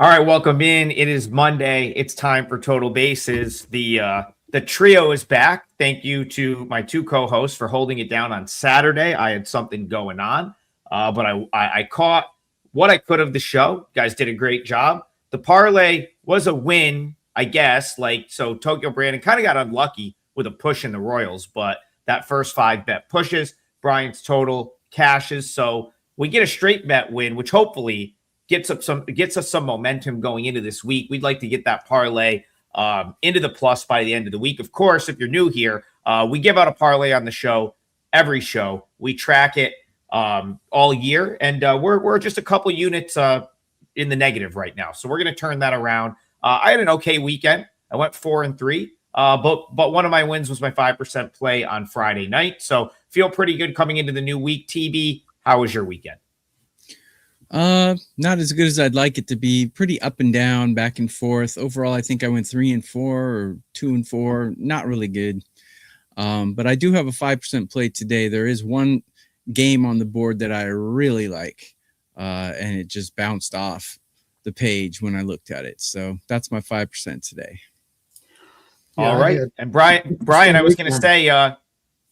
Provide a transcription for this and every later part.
All right, welcome in. It is Monday. It's time for Total Bases. The trio is back. Thank you to my two co-hosts for holding it down on Saturday. I had something going on, but I caught what I could of the show. You guys did a great job. The parlay was a win, I guess. So Tokyo Brandon kind of got unlucky with a push in the Royals, but that first 5 bet pushes. Brian's total cashes. So we get a straight bet win, which hopefully gets us some momentum going into this week. We'd like to get that parlay into the plus by the end of the week. Of course, if you're new here, we give out a parlay on the show, every show. We track it all year, and we're just a couple units in the negative right now. So we're going to turn that around. I had an okay weekend. I went 4-3, but one of my wins was my 5% play on Friday night. So feel pretty good coming into the new week. TB, how was your weekend? Not as good as I'd like it to be. Pretty up and down, back and forth. Overall, I think I went 3-4 or 2-4. Not really good. But I do have a 5% play today. There is one game on the board that I really like, and it just bounced off the page when I looked at it. So that's my 5% today. All right. And Brian, I was going to say,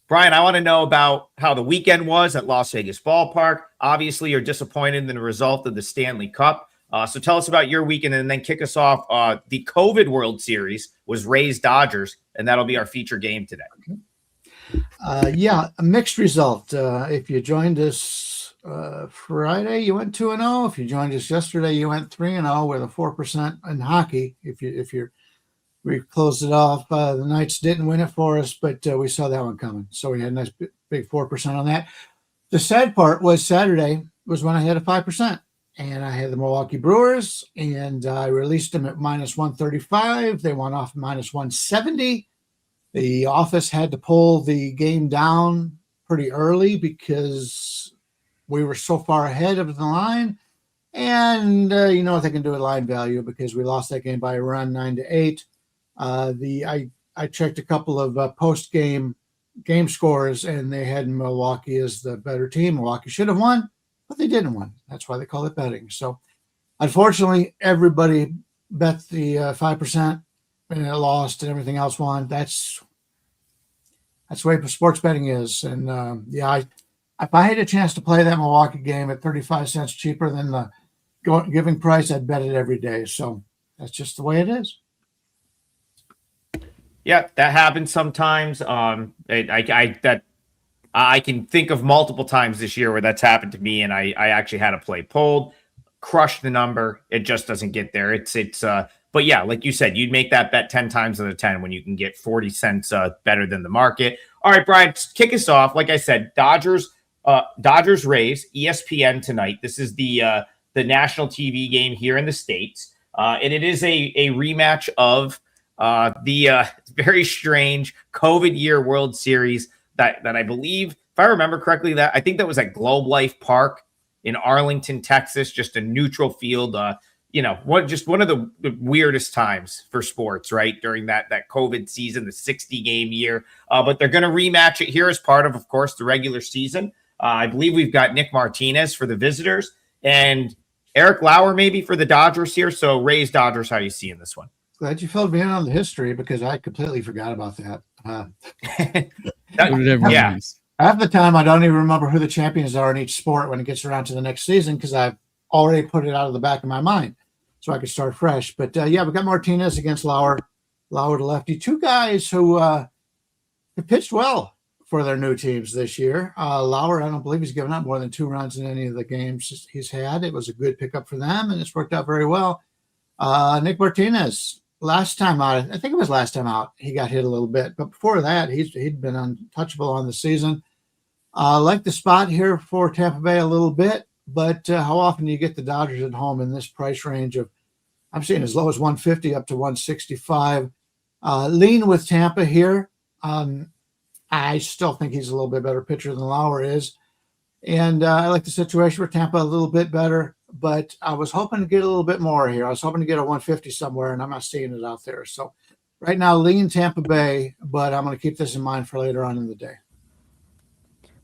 Brian, I want to know about how the weekend was at Las Vegas Ballpark. Obviously, you're disappointed in the result of the Stanley Cup. So tell us about your weekend and then kick us off. The COVID World Series was Rays Dodgers, and that'll be our feature game today. A mixed result. If you joined us Friday, you went 2-0. If you joined us yesterday, you went 3-0 with a 4% in hockey. We closed it off. The Knights didn't win it for us, but we saw that one coming. So we had a nice big 4% on that. The sad part was Saturday was when I had a 5%. And I had the Milwaukee Brewers, and I released them at -135. They went off -170. The office had to pull the game down pretty early because we were so far ahead of the line. And you know what they can do with line value because we lost that game by a run, 9-8. I checked a couple of post-game game scores, and they had Milwaukee as the better team. Milwaukee should have won, but they didn't win. That's why they call it betting. So, unfortunately, everybody bet the 5%, and it lost, and everything else won. That's the way sports betting is. And if I had a chance to play that Milwaukee game at 35 cents cheaper than the giving price, I'd bet it every day. So that's just the way it is. Yeah, that happens sometimes. I can think of multiple times this year where that's happened to me, and I actually had a play pulled, crushed the number. It just doesn't get there. But yeah, like you said, you'd make that bet 10 times out of 10 when you can get 40 cents better than the market. All right, Brian, kick us off. Like I said, Dodgers Rays, ESPN tonight. This is the national TV game here in the States, and it is a rematch of the very strange COVID year World Series that I believe, if I remember correctly, that I think that was at Globe Life Park in Arlington, Texas, just a neutral field. One of the weirdest times for sports, right? During that COVID season, the 60-game year. But they're going to rematch it here as part of course, the regular season. I believe we've got Nick Martinez for the visitors and Eric Lauer maybe for the Dodgers here. So Rays Dodgers, how do you see in this one? Glad you filled me in on the history because I completely forgot about that. Yeah. Half the time, I don't even remember who the champions are in each sport when it gets around to the next season because I've already put it out of the back of my mind so I could start fresh. But we got Martinez against Lauer to lefty. Two guys who have pitched well for their new teams this year. Lauer, I don't believe he's given up more than 2 runs in any of the games he's had. It was a good pickup for them, and it's worked out very well. Nick Martinez. Last time out, I think it was last time out, he got hit a little bit. But before that, he'd been untouchable on the season. Like the spot here for Tampa Bay a little bit, but how often do you get the Dodgers at home in this price range of, I'm seeing as low as 150 up to 165. Lean with Tampa here. I still think he's a little bit better pitcher than Lauer is. And I like the situation for Tampa a little bit better. But I was hoping to get a little bit more here. I was hoping to get a 150 somewhere, and I'm not seeing it out there. So right now, lean Tampa Bay, but I'm going to keep this in mind for later on in the day.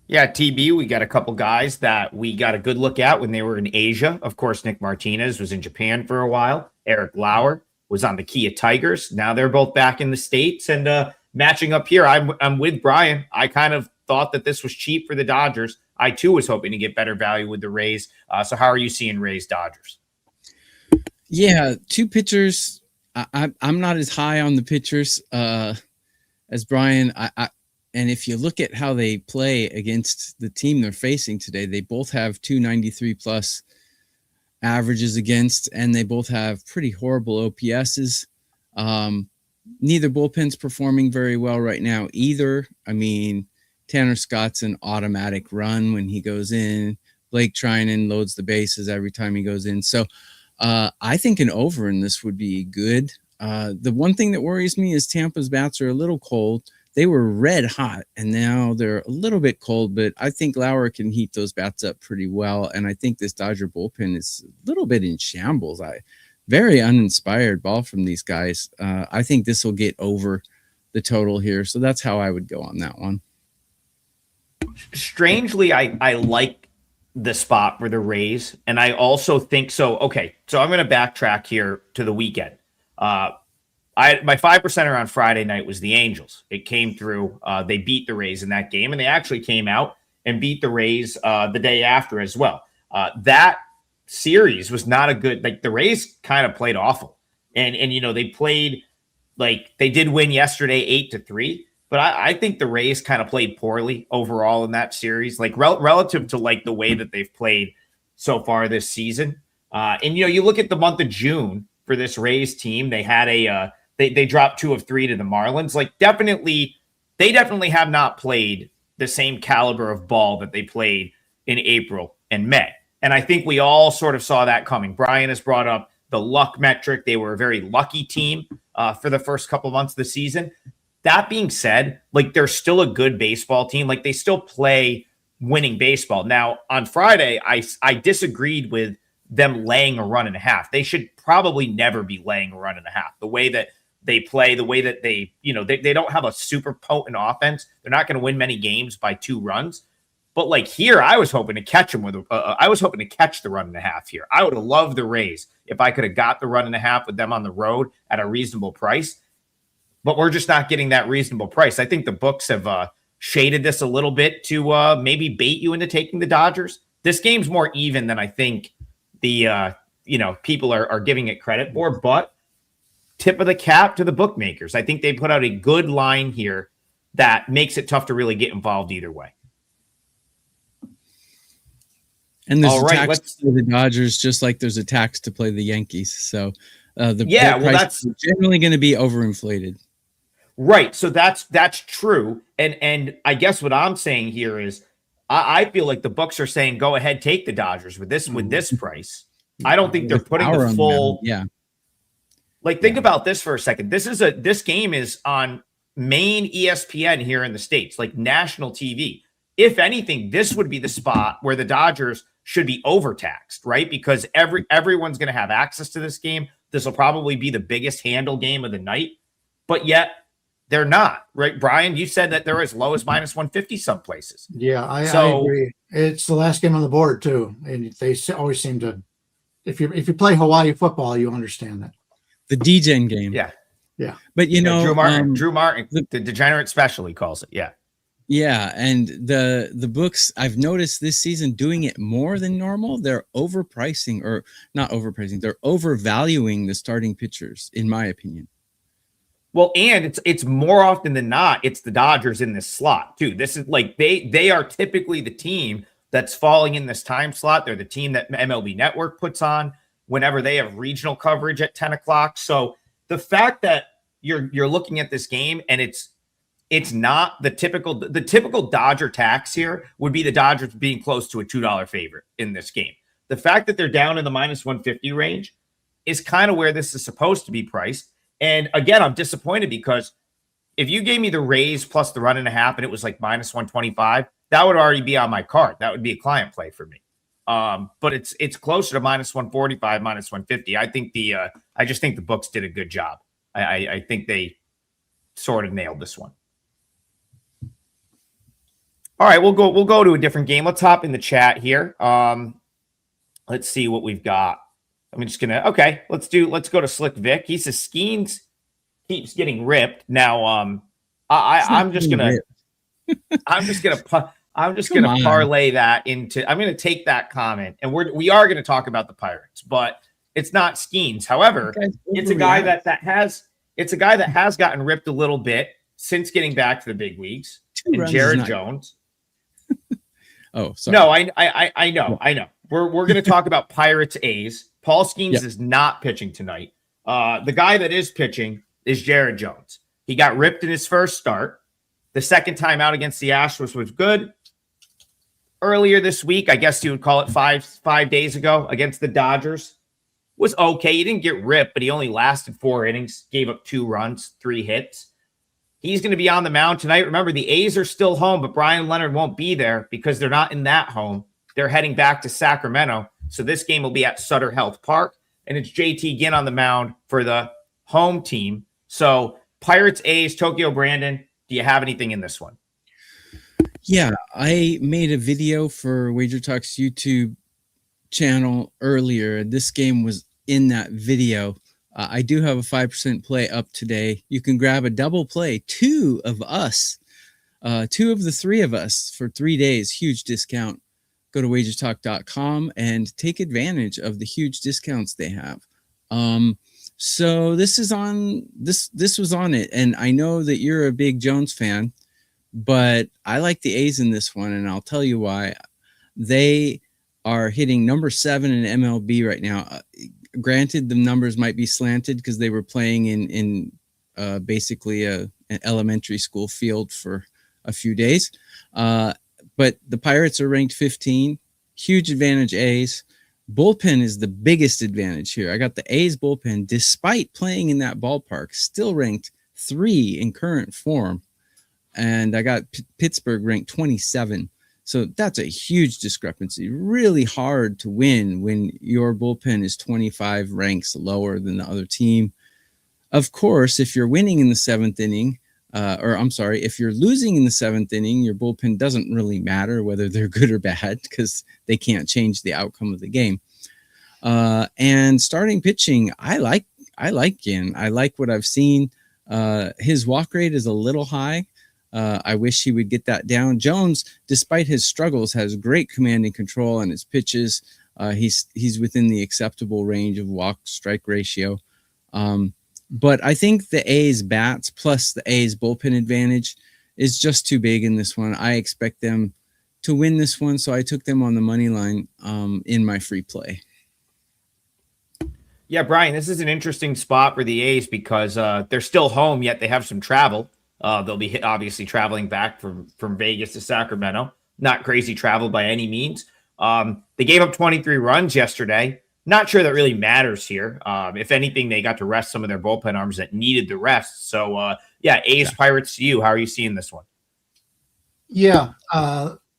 Yeah, TB, we got a couple guys that we got a good look at when they were in Asia. Of course, Nick Martinez was in Japan for a while. Eric Lauer was on the Kia Tigers. Now they're both back in the States and matching up here. I'm with Brian. I kind of thought that this was cheap for the Dodgers. I, too, was hoping to get better value with the Rays. So how are you seeing Rays Dodgers? Yeah, two pitchers. I'm not as high on the pitchers as Brian. And if you look at how they play against the team they're facing today, they both have 293 plus averages against, and they both have pretty horrible OPSs. Neither bullpen's performing very well right now either. I mean, Tanner Scott's an automatic run when he goes in. Blake Trinan loads the bases every time he goes in. So I think an over in this would be good. The one thing that worries me is Tampa's bats are a little cold. They were red hot, and now they're a little bit cold, but I think Lauer can heat those bats up pretty well, and I think this Dodger bullpen is a little bit in shambles. Very uninspired ball from these guys. I think this will get over the total here, so that's how I would go on that one. Strangely, I like the spot for the Rays, and I also think so. Okay, so I'm going to backtrack here to the weekend. My 5%er on Friday night was the Angels. It came through. They beat the Rays in that game, and they actually came out and beat the Rays the day after as well. That series was not a good, like the Rays kind of played awful. And they played like they did win yesterday 8-3, but I think the Rays kind of played poorly overall in that series, like relative to like the way that they've played so far this season. And you look at the month of June for this Rays team, they had they dropped 2 of 3 to the Marlins. Like they definitely have not played the same caliber of ball that they played in April and May. And I think we all sort of saw that coming. Brian has brought up the luck metric. They were a very lucky team for the first couple of months of the season. That being said, like they're still a good baseball team. Like they still play winning baseball. Now on Friday, I disagreed with them laying a run and a half. They should probably never be laying a run and a half. The way that they play, the way that they don't have a super potent offense. They're not going to win many games by 2 runs. But like here, I was hoping to catch them I was hoping to catch the run and a half here. I would have loved the Rays if I could have got the run and a half with them on the road at a reasonable price. But we're just not getting that reasonable price. I think the books have shaded this a little bit to maybe bait you into taking the Dodgers. This game's more even than I think the people are giving it credit for. But tip of the cap to the bookmakers. I think they put out a good line here that makes it tough to really get involved either way. And there's a tax to play the Dodgers, just like there's a tax to play the Yankees. So that's generally going to be overinflated. Right. So that's true. And I guess what I'm saying here is I feel like the books are saying, go ahead, take the Dodgers with this price. I don't think they're putting the full. Yeah. Like, think about this for a second. This game is on main ESPN here in the States, like national TV. If anything, this would be the spot where the Dodgers should be overtaxed, right? Because everyone's going to have access to this game. This will probably be the biggest handle game of the night, but yet they're not, right? Brian, you said that they're as low as -150 some places. Yeah, I agree. It's the last game on the board too, and they always seem to. If you play Hawaii football, you understand that. The DGen game. Yeah. But Drew Martin, the degenerate special, he calls it. Yeah. Yeah, and the books, I've noticed this season doing it more than normal. They're overpricing, or not overpricing. They're overvaluing the starting pitchers, in my opinion. Well, and it's more often than not, it's the Dodgers in this slot too. This is like they are typically the team that's falling in this time slot. They're the team that MLB Network puts on whenever they have regional coverage at 10 o'clock. So the fact that you're looking at this game and it's not the typical Dodger tax here would be the Dodgers being close to a $2 favorite in this game. The fact that they're down in the -150 range is kind of where this is supposed to be priced. And again, I'm disappointed because if you gave me the Rays plus the run and a half and it was like -125, that would already be on my card. That would be a client play for me. But it's closer to -145, -150. I just think the books did a good job. I think they sort of nailed this one. All right, we'll go to a different game. Let's hop in the chat here. Let's see what we've got. I'm just gonna let's go to Slick Vic. He says Skeens keeps getting ripped. Now I'm just gonna parlay that into, I'm gonna take that comment, and we are gonna talk about the Pirates, but it's not Skeens. However, it's a guy that has gotten ripped a little bit since getting back to the big leagues. And Jared Jones. Oh, sorry. No, I know. We're going to talk about Pirates A's. Paul Skeens is not pitching tonight. The guy that is pitching is Jared Jones. He got ripped in his first start. The second time out against the Astros was good. Earlier this week, I guess you would call it five days ago, against the Dodgers, was okay. He didn't get ripped, but he only lasted 4 innings, gave up 2 runs, 3 hits. He's going to be on the mound tonight. Remember, the A's are still home, but Bryan Leonard won't be there because they're not in that home. They're heading back to Sacramento. So this game will be at Sutter Health Park, and it's JT Ginn on the mound for the home team. So Pirates, A's, Tokyo, Brandon, do you have anything in this one? Yeah, I made a video for WagerTalk's YouTube channel earlier. This game was in that video. I do have a 5% play up today. You can grab a double play, 2 of us, 2 of the 3 of us for 3 days, huge discount. Go to wagertalk.com and take advantage of the huge discounts they have. So this was on it. And I know that you're a big Jones fan, but I like the A's in this one, and I'll tell you why. They are hitting number 7 in MLB right now. Granted, the numbers might be slanted because they were playing in basically an elementary school field for a few days. But the Pirates are ranked 15. Huge advantage, A's. Bullpen is the biggest advantage here. I got the A's bullpen, despite playing in that ballpark, still ranked 3 in current form. And I got Pittsburgh ranked 27. So that's a huge discrepancy. Really hard to win when your bullpen is 25 ranks lower than the other team. Of course, if you're winning in the 7th inning, if you're losing in the 7th inning, your bullpen doesn't really matter whether they're good or bad because they can't change the outcome of the game. And starting pitching, I like Ginn. I like what I've seen. His walk rate is a little high. I wish he would get that down. Jones, despite his struggles, has great command and control on his pitches. He's within the acceptable range of walk-strike ratio. But I think the A's bats plus the A's bullpen advantage is just too big in this one. I expect them to win this one, so I took them on the money line in my free play. Yeah, Brian, this is an interesting spot for the A's because they're still home, yet they have some travel. They'll be obviously traveling back from Vegas to Sacramento. Not crazy travel by any means. They gave up 23 runs yesterday. Not sure that really matters here. If anything, they got to rest some of their bullpen arms that needed the rest. So, A's, Pirates to you. How are you seeing this one? Yeah,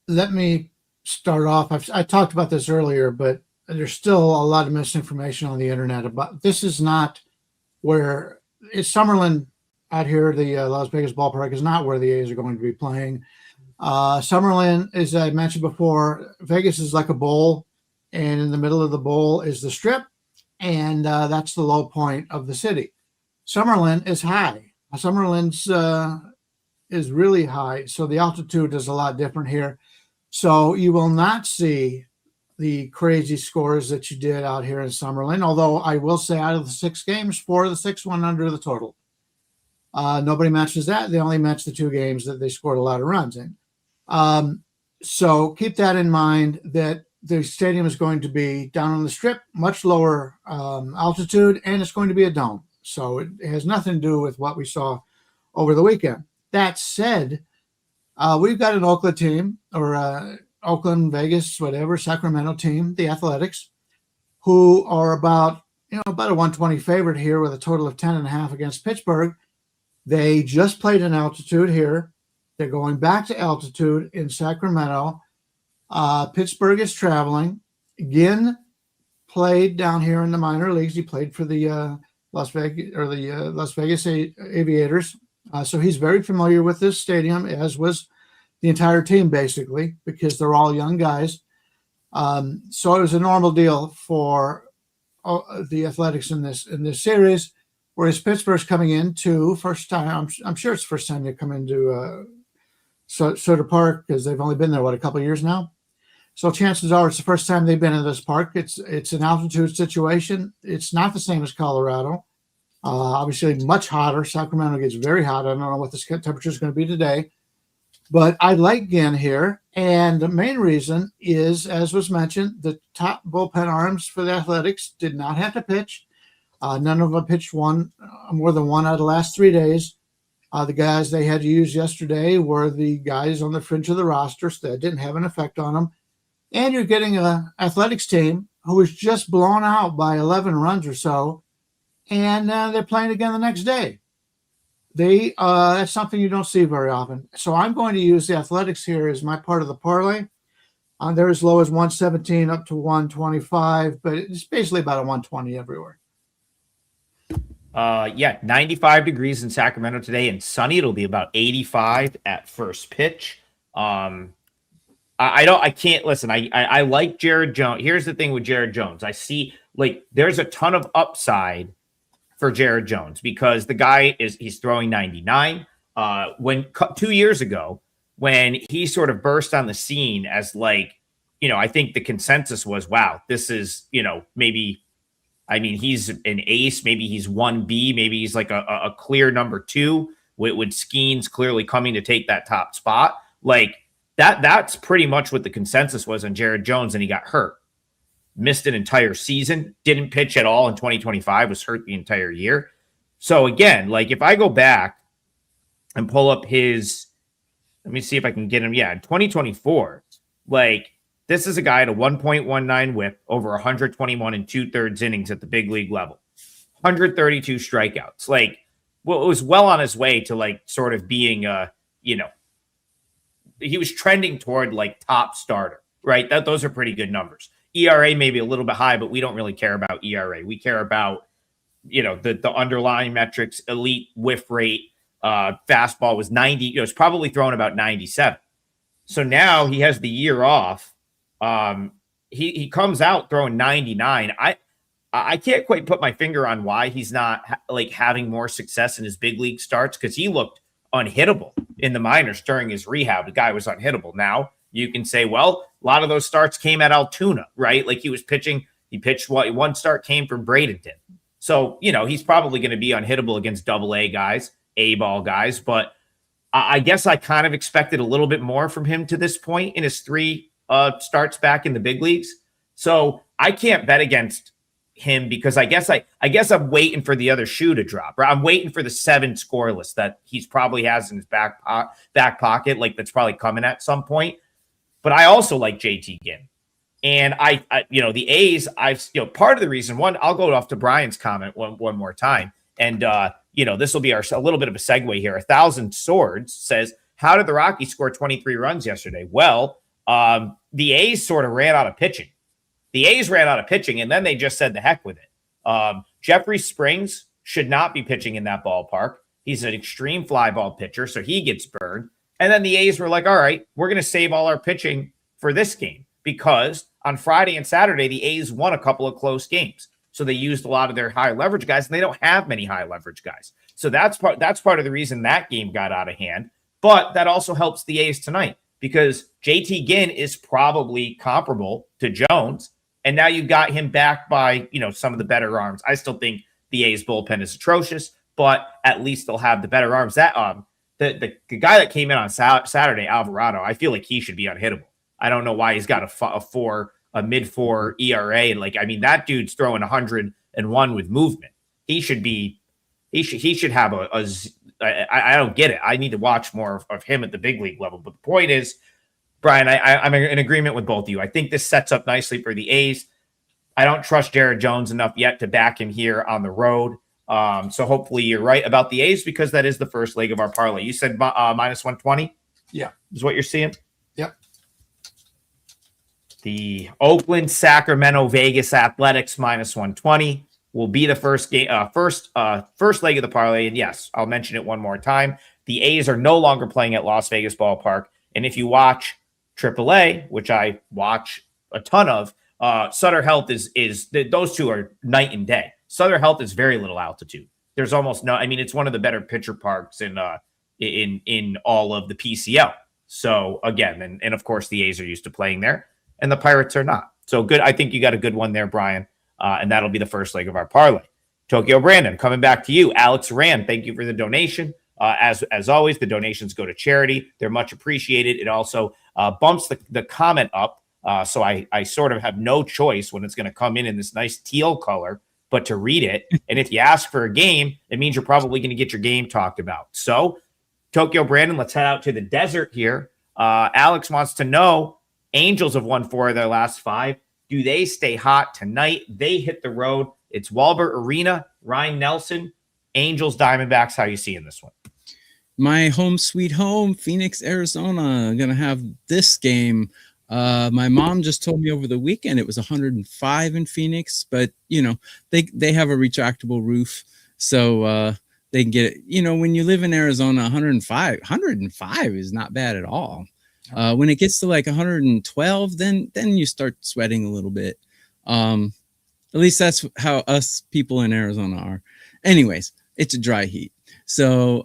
let me start off. I talked about this earlier, but there's still a lot of misinformation on the internet about this. Is not where it's Summerlin out here. The Las Vegas ballpark is not where the A's are going to be playing. Summerlin, as I mentioned before, Vegas is like a bowl, and in the middle of the bowl is the Strip, and that's the low point of the city. Summerlin is high. Summerlin's is really high, so the altitude is a lot different here. So you will not see the crazy scores that you did out here in Summerlin, although I will say out of the 6 games, 4 of the 6 went under the total. Nobody matches that. They only match the 2 games that they scored a lot of runs in. So keep that in mind, that the stadium is going to be down on the Strip, much lower altitude, and it's going to be a dome. So it has nothing to do with what we saw over the weekend. That said, we've got an Oakland team, or Oakland, Vegas, whatever, Sacramento team, the Athletics, who are about a 120 favorite here with a total of 10.5 against Pittsburgh. They just played in altitude here. They're going back to altitude in Sacramento. Pittsburgh is traveling. Ginn played down here in the minor leagues. He played for the Las Vegas Aviators. So he's very familiar with this stadium, as was the entire team basically, because they're all young guys. So it was a normal deal for the Athletics in this series, whereas Pittsburgh's coming in to first time. I'm sure it's the first time they come into Soda Park, because they've only been there a couple of years now. So chances are it's the first time they've been in this park. It's an altitude situation. It's not the same as Colorado. Obviously much hotter. Sacramento gets very hot. I don't know what the temperature is going to be today, but I like Ginn here. And the main reason is, as was mentioned, the top bullpen arms for the Athletics did not have to pitch. None of them pitched more than one out of the last 3 days. The guys they had to use yesterday were the guys on the fringe of the roster, so that didn't have an effect on them. And you're getting an Athletics team who was just blown out by 11 runs or so, and they're playing again the next day. That's something you don't see very often. So I'm going to use the Athletics here as my part of the parlay. They're as low as 117 up to 125, but it's basically about a 120 everywhere. 95 degrees in Sacramento today and sunny. It'll be about 85 at first pitch. I can't listen. I like Jared Jones. Here's the thing with Jared Jones. I see there's a ton of upside for Jared Jones because the guy he's throwing 99. When 2 years ago, when he sort of burst on the scene as I think the consensus was, wow, this is, he's an ace. Maybe he's 1B. Maybe he's like a clear number 2 with Skeens clearly coming to take that top spot. That's pretty much what the consensus was on Jared Jones, and he got hurt. Missed an entire season, didn't pitch at all in 2025, was hurt the entire year. So again, if I go back and pull up let me see if I can get him. Yeah, in 2024, this is a guy at a 1.19 whip, over 121 and 2/3 innings at the big league level, 132 strikeouts. It was well on his way to sort of being he was trending toward top starter, right? Those are pretty good numbers. ERA maybe a little bit high, but we don't really care about ERA. We care about, the underlying metrics, elite whiff rate, fastball was 90. It was probably thrown about 97. So now he has the year off. He comes out throwing 99. I can't quite put my finger on why he's not having more success in his big league starts, because he looked unhittable in the minors during his rehab. The guy was unhittable. Now you can say, well, a lot of those starts came at Altoona, right? He pitched one start came from Bradenton. So, he's probably going to be unhittable against AA guys, A-ball guys, but I guess I kind of expected a little bit more from him to this point in his 3 starts back in the big leagues. So I can't bet against him because I guess I'm waiting for the other shoe to drop. Right? I'm waiting for the 7 scoreless that he's probably has in his back pocket, that's probably coming at some point. But I also like JT Ginn, and I the A's. Part of the reason. One, I'll go off to Brian's comment one more time, and this will be a little bit of a segue here. 1,000 Swords says, how did the Rockies score 23 runs yesterday? Well, the A's sort of ran out of pitching. The A's ran out of pitching, and then they just said the heck with it. Jeffrey Springs should not be pitching in that ballpark. He's an extreme fly ball pitcher, so he gets burned. And then the A's were like, all right, we're going to save all our pitching for this game, because on Friday and Saturday, the A's won a couple of close games. So they used a lot of their high leverage guys, and they don't have many high leverage guys. So that's part of the reason that game got out of hand. But that also helps the A's tonight, because JT Ginn is probably comparable to Jones. And now you got him back by, some of the better arms. I still think the A's bullpen is atrocious, but at least they'll have the better arms. That the guy that came in on Saturday, Alvarado, I feel like he should be unhittable. I don't know why he's got a mid-4 ERA. That dude's throwing 101 with movement. He should have I don't get it. I need to watch more of him at the big league level. But the point is, Brian, I'm in agreement with both of you. I think this sets up nicely for the A's. I don't trust Jared Jones enough yet to back him here on the road. So hopefully you're right about the A's, because that is the first leg of our parlay. You said minus 120? Yeah. Is what you're seeing? Yep. The Oakland, Sacramento, Vegas Athletics minus 120 will be the first game, first leg of the parlay. And yes, I'll mention it one more time. The A's are no longer playing at Las Vegas Ballpark. And if you watch AAA, which I watch a ton of, Sutter Health is those two are night and day. Sutter Health is very little altitude. There's almost no. I mean, it's one of the better pitcher parks in all of the PCL. So again, and of course the A's are used to playing there, and the Pirates are not. So good. I think you got a good one there, Brian, and that'll be the first leg of our parlay. Tokyo Brandon, coming back to you. Alex Rand, thank you for the donation. As always, the donations go to charity. They're much appreciated. It also bumps the comment up. So I sort of have no choice when it's going to come in this nice teal color, but to read it. And if you ask for a game, it means you're probably going to get your game talked about. So Tokyo Brandon, let's head out to the desert here. Alex wants to know, Angels have won 4 of their last 5. Do they stay hot tonight? They hit the road. It's Walbert Arena, Ryan Nelson, Angels, Diamondbacks. How are you seeing this one? My home sweet home, Phoenix, Arizona. I'm going to have this game. My mom just told me over the weekend it was 105 in Phoenix, but they have a retractable roof, so they can get it. When you live in Arizona, 105 is not bad at all. When it gets to like 112, then you start sweating a little bit. At least that's how us people in Arizona are. Anyways, it's a dry heat. So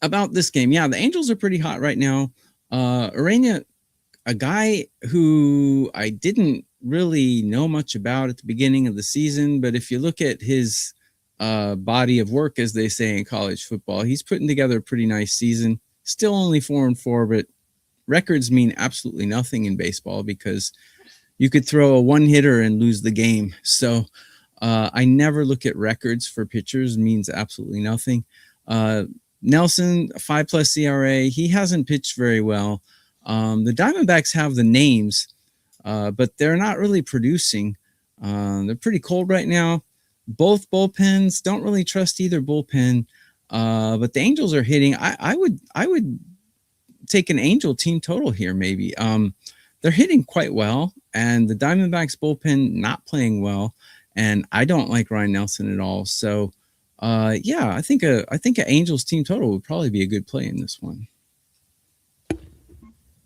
about this game, yeah, the Angels are pretty hot right now. Arena, a guy who I didn't really know much about at the beginning of the season, but if you look at his body of work, as they say in college football, he's putting together a pretty nice season. Still only 4-4, but records mean absolutely nothing in baseball because you could throw a one-hitter and lose the game. So I never look at records for pitchers. It means absolutely nothing. Nelson, 5+ ERA. He hasn't pitched very well. The Diamondbacks have the names, but they're not really producing. They're pretty cold right now. Both bullpens, don't really trust either bullpen. But the Angels are hitting. I would take an Angel team total here, maybe. They're hitting quite well, and the Diamondbacks bullpen not playing well. And I don't like Ryan Nelson at all. So, I think an Angels team total would probably be a good play in this one.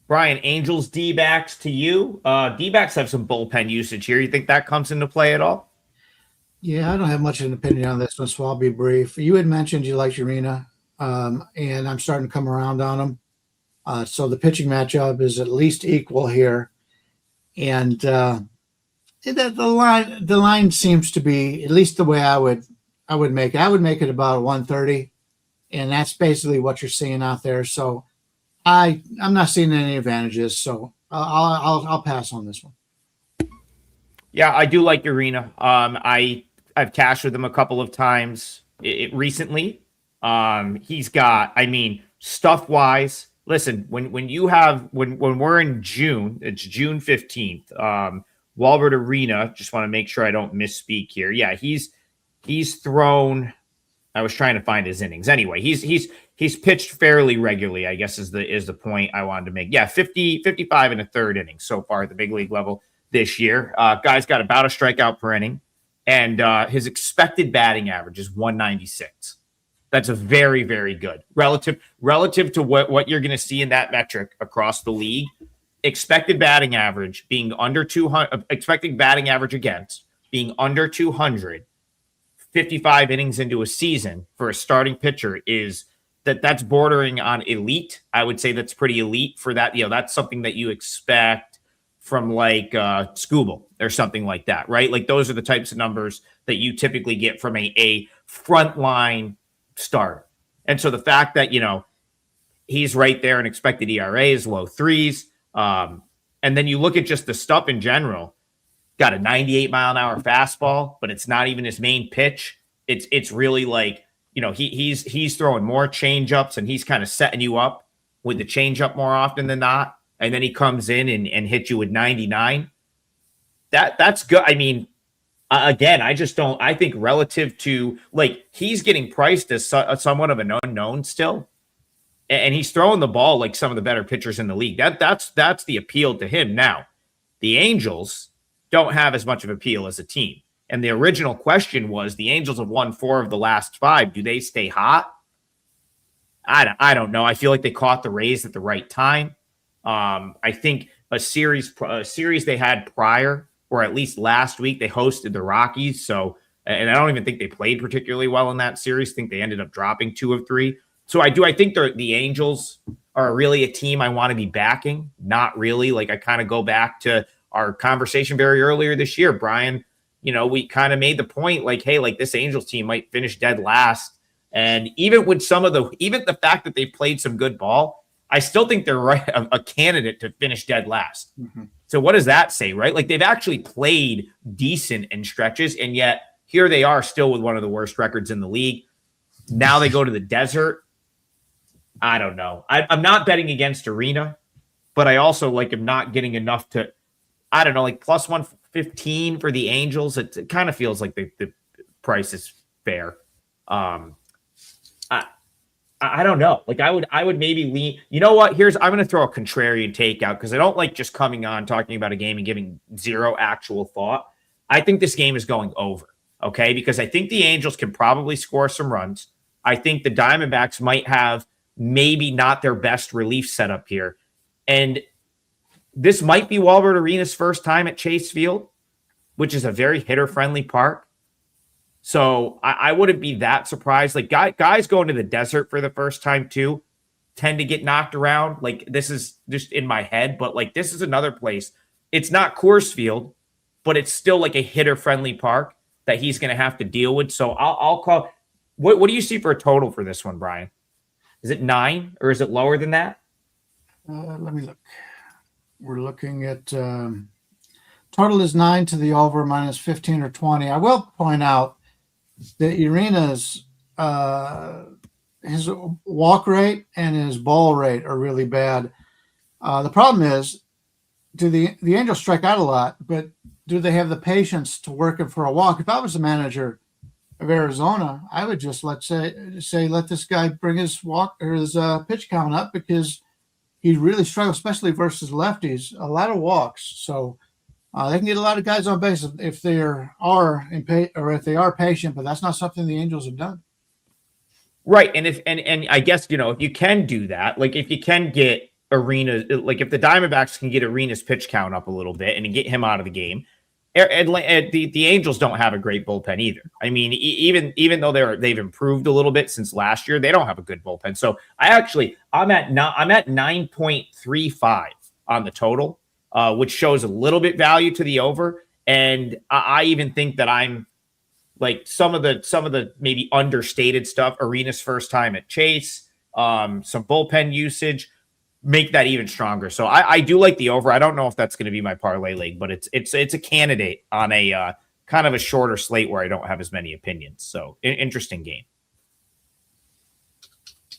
Brian, Angels D-backs to you. D-backs have some bullpen usage here. You think that comes into play at all? Yeah, I don't have much of an opinion on this one, so I'll be brief. You had mentioned you liked Urena, and I'm starting to come around on him. So the pitching matchup is at least equal here. And the line seems to be, at least the way I would make it. I would make it about 130, and that's basically what you're seeing out there. So I'm not seeing any advantages, so I'll pass on this one. Yeah, I do like Urena. I've cashed with him a couple of times recently. He's got, stuff wise. Listen, when we're in June, it's June 15th. Walbert Arena, just want to make sure I don't misspeak here. Yeah, he's thrown. I was trying to find his innings. Anyway, he's pitched fairly regularly, I guess is the point I wanted to make. Yeah, 55 and a third innings so far at the big league level this year. Guy's got about a strikeout per inning, and his expected batting average is 196. That's a very, very good relative to what you're going to see in that metric across the league. Expected batting average being under 200, expected batting average against being under 200, 55 innings into a season for a starting pitcher that's bordering on elite. I would say that's pretty elite for that. That's something that you expect from like Scooble or something like that, right? Like those are the types of numbers that you typically get from a frontline starter. And so the fact that, he's right there in expected ERA is low threes. And then you look at just the stuff in general, got a 98 mile an hour fastball, but it's not even his main pitch. It's really like, he's throwing more change ups and he's kind of setting you up with the change up more often than not. And then he comes in and hits you with 99. That's good. Again, I think relative to, like, he's getting priced as somewhat of an unknown still. And he's throwing the ball like some of the better pitchers in the league. That's the appeal to him. Now, the Angels don't have as much of appeal as a team. And the original question was, the Angels have won 4 of the last 5. Do they stay hot? I don't know. I feel like they caught the Rays at the right time. I think a series they had prior, or at least last week, they hosted the Rockies. So, and I don't even think they played particularly well in that series. I think they ended up dropping 2 of 3. So I think the Angels are really a team I want to be backing. Not really. Like, I kind of go back to our conversation very earlier this year, Brian. We kind of made the point, like, hey, like, this Angels team might finish dead last. And even with even the fact that they played some good ball, I still think they're a candidate to finish dead last. Mm-hmm. So what does that say, right? Like, they've actually played decent in stretches, and yet here they are still with one of the worst records in the league. Now they go to the desert. I don't know. I'm not betting against Arena, but I also am not getting enough to, I don't know, like plus 115 for the Angels. It kind of feels like the price is fair. I don't know. Like, I would maybe lean. You know what? I'm going to throw a contrarian take out because I don't like just coming on talking about a game and giving zero actual thought. I think this game is going over. Okay, because I think the Angels can probably score some runs. I think the Diamondbacks might have maybe not their best relief setup here. And this might be Walmart Arena's first time at Chase Field, which is a very hitter-friendly park. So I wouldn't be that surprised. Like, guys going to the desert for the first time too tend to get knocked around. Like, this is just in my head, but like, this is another place. It's not Coors Field, but it's still like a hitter-friendly park that he's going to have to deal with. So I'll call. What do you see for a total for this one, Brian? Is it 9 or is it lower than that? Let me look. We're looking at total is 9 to the over, minus 15 or 20. I will point out that Arena's his walk rate and his ball rate are really bad. The problem is, the Angels strike out a lot, but do they have the patience to work him for a walk? If I was the manager of Arizona, I would just let this guy bring his walk or his pitch count up, because he really struggles, especially versus lefties. A lot of walks, so they can get a lot of guys on base if they are patient. But that's not something the Angels have done. Right, and I guess if you can do that, like if you can get Arena, like if the Diamondbacks can get Arena's pitch count up a little bit and get him out of the game. The Angels don't have a great bullpen either. I mean, even though they've improved a little bit since last year, they don't have a good bullpen. So I'm at 9.35 on the total, which shows a little bit value to the over. And I even think that I'm like some of the maybe understated stuff. Arena's first time at Chase, some bullpen usage, make that even stronger. So I do like the over. I don't know if that's going to be my parlay leg, but it's a candidate on a kind of a shorter slate where I don't have as many opinions. So interesting game.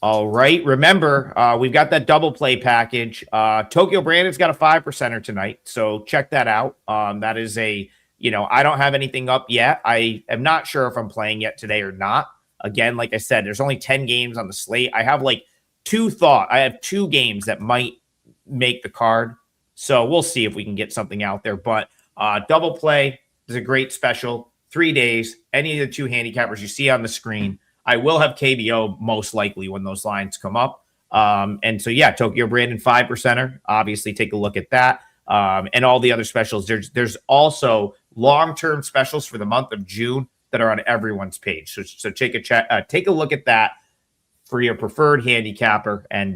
All right. Remember, we've got that double play package. Tokyo Brandon's got a 5%er tonight. So check that out. That is I don't have anything up yet. I am not sure if I'm playing yet today or not. Again, like I said, there's only 10 games on the slate. I have I have 2 games that might make the card. So we'll see if we can get something out there. But double play is a great special. 3 days, any of the 2 handicappers you see on the screen. I will have KBO most likely when those lines come up. And so, yeah, Tokyo Brandon 5%er. Obviously, take a look at that. And all the other specials. There's also long-term specials for the month of June that are on everyone's page. So take a look at that for your preferred handicapper. And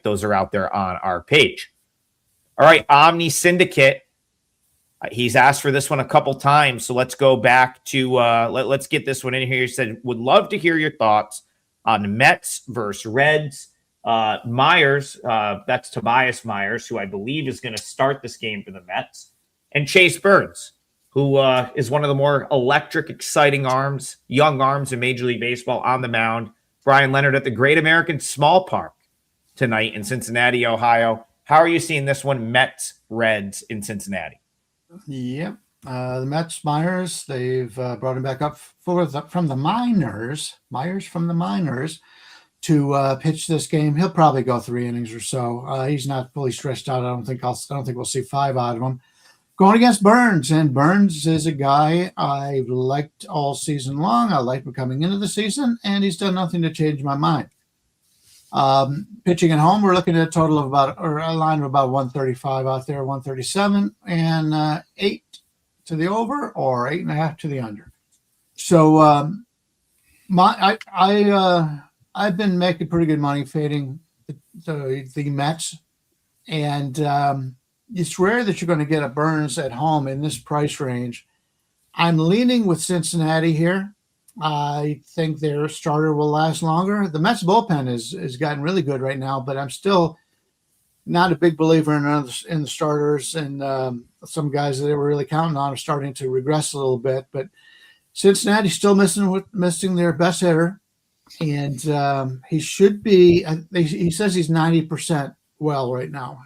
those are out there on our page. All right, Omni Syndicate. He's asked for this one a couple times, so let's go back to let's get this one in here. He said, would love to hear your thoughts on Mets versus Reds. Myers, that's Tobias Myers, who I believe is going to start this game for the Mets, and Chase Burns, who is one of the more electric, exciting young arms in Major League Baseball on the mound. Bryan Leonard at the Great American Small Park tonight in Cincinnati, Ohio. How are you seeing this one, Mets, Reds in Cincinnati? Yep. The Mets, Myers, they've brought him back up from the minors, Myers from the minors, to pitch this game. He'll probably go 3 innings or so. He's not fully stretched out. I don't think we'll see 5 out of him. Going against Burns, and Burns is a guy I've liked all season long. I liked him coming into the season, and he's done nothing to change my mind. Pitching at home, we're looking at a total of a line of about 135 out there, 137, and 8 to the over or 8.5 to the under. So I've been making pretty good money fading the Mets, and it's rare that you're going to get a Burns at home in this price range. I'm leaning with Cincinnati here. I think their starter will last longer. The Mets bullpen is gotten really good right now, but I'm still not a big believer in the starters, and some guys that they were really counting on are starting to regress a little bit. But Cincinnati's still missing their best hitter, and he should be. He says he's 90% well right now,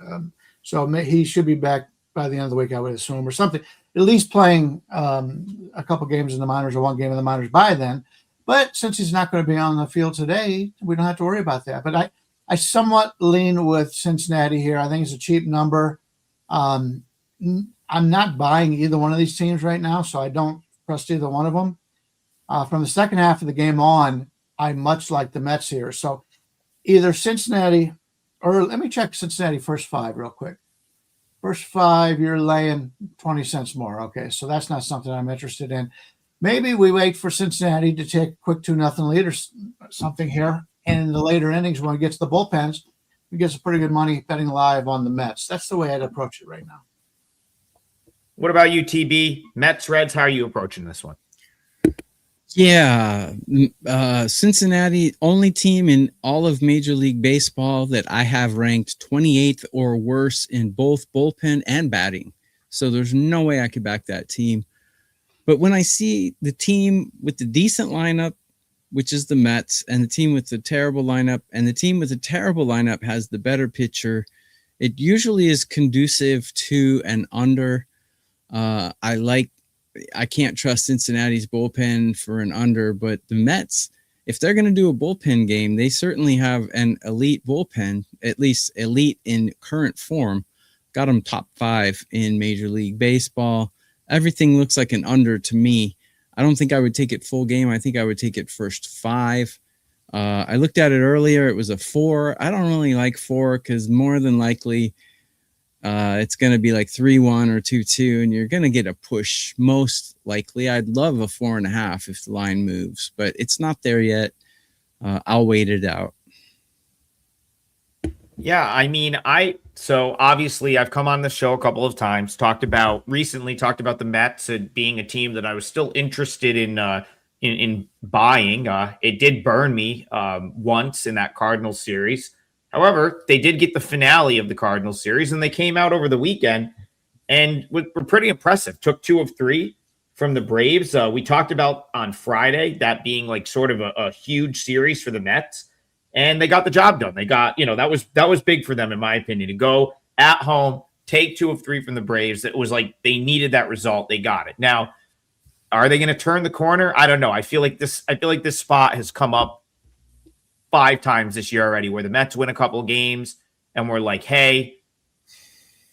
so he should be back by the end of the week, I would assume, or something. At least playing a couple games in the minors or one game in the minors by then. But since he's not going to be on the field today, we don't have to worry about that. But I somewhat lean with Cincinnati here. I think it's a cheap number. I'm not buying either one of these teams right now, so I don't trust either one of them. From the second half of the game on, I much like the Mets here. So either Cincinnati, or let me check Cincinnati first 5 real quick. First 5, you're laying 20 cents more. Okay, so that's not something I'm interested in. Maybe we wait for Cincinnati to take a quick 2-0 lead or something here. And in the later innings, when it gets to the bullpens, we get some pretty good money betting live on the Mets. That's the way I'd approach it right now. What about you, TB? Mets, Reds, how are you approaching this one? Yeah, Cincinnati, only team in all of Major League Baseball that I have ranked 28th or worse in both bullpen and batting. So there's no way I could back that team. But when I see the team with the decent lineup, which is the Mets, and the team with the terrible lineup, and the team with the terrible lineup has the better pitcher, it usually is conducive to an under. I can't trust Cincinnati's bullpen for an under, but the Mets, if they're going to do a bullpen game, they certainly have an elite bullpen, at least elite in current form. Got them top 5 in Major League Baseball. Everything looks like an under to me. I don't think I would take it full game. I think I would take it first 5. I looked at it earlier. It was a 4. I don't really like 4 because more than likely it's going to be like 3-1 or 2-2, and you're going to get a push most likely. I'd love a 4.5 if the line moves, but it's not there yet. I'll wait it out. Yeah, I mean, so obviously I've come on the show a couple of times, talked about the Mets being a team that I was still interested in buying. It did burn me once in that Cardinals series. However, they did get the finale of the Cardinals series, and they came out over the weekend and were pretty impressive. Took 2 of 3 from the Braves. We talked about on Friday that being like sort of a huge series for the Mets, and they got the job done. They got, that was big for them, in my opinion, to go at home, take 2 of 3 from the Braves. It was like they needed that result. They got it. Now, are they going to turn the corner? I don't know. I feel like this spot has come up 5 times this year already, where the Mets win a couple of games and we're like, hey,